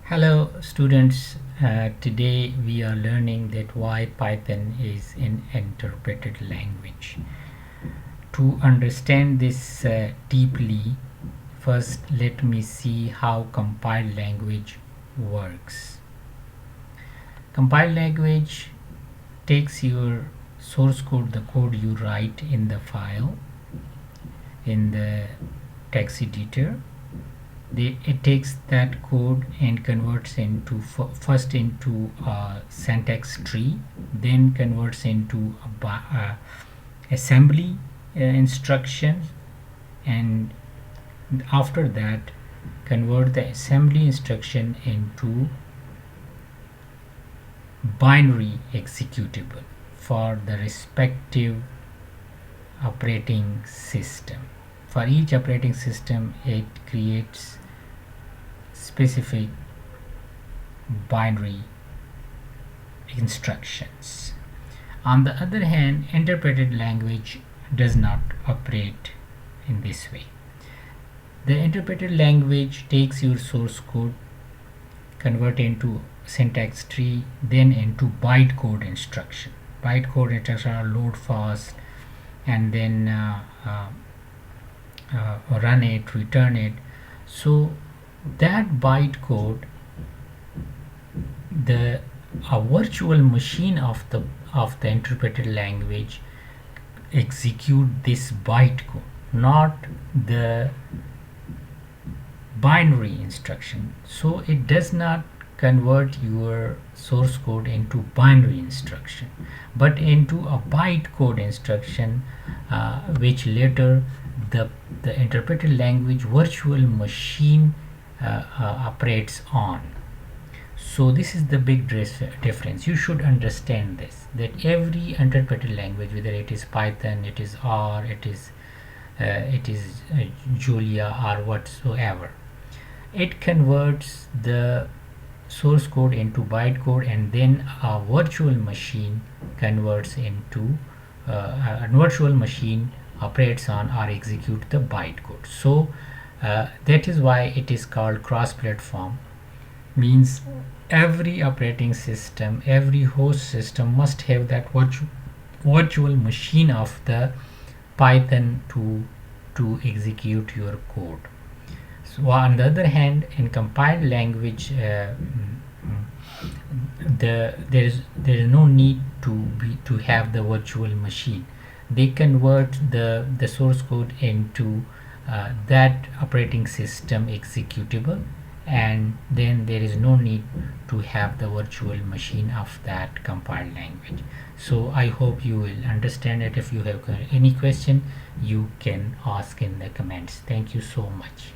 Hello students, today we are learning that why Python is an interpreted language. To understand this deeply, first let me see how compiled language works. Compiled language takes your source code, the code you write in the file, in the text editor. It takes that code and converts into first into a syntax tree, then converts into a assembly instructions, and after that convert the assembly instruction into binary executable for the respective operating system. For each operating system, it creates specific binary instructions. On the other hand, interpreted language does not operate in this way. The interpreted language takes your source code, convert into syntax tree, then into bytecode instruction. Bytecode instructions are load fast, and then run it, return it. So that bytecode, a virtual machine of the interpreted language execute this bytecode, not the binary instruction. So it does not convert your source code into binary instruction, but into a bytecode instruction, which later the interpreted language virtual machine operates on. So this is the big difference. You should understand this, that every interpreted language, whether it is Python, it is R, it is Julia or whatsoever, it converts the source code into bytecode, and then a virtual machine converts into a virtual machine operates on or execute the bytecode. So that is why it is called cross-platform. Means every operating system, every host system must have that virtual machine of the Python to execute your code. So on the other hand, in compiled language, there is no need to have the virtual machine. They convert the source code into that operating system executable, and then there is no need to have the virtual machine of that compiled language. So I hope you will understand it. If you have any question, you can ask in the comments. Thank you so much.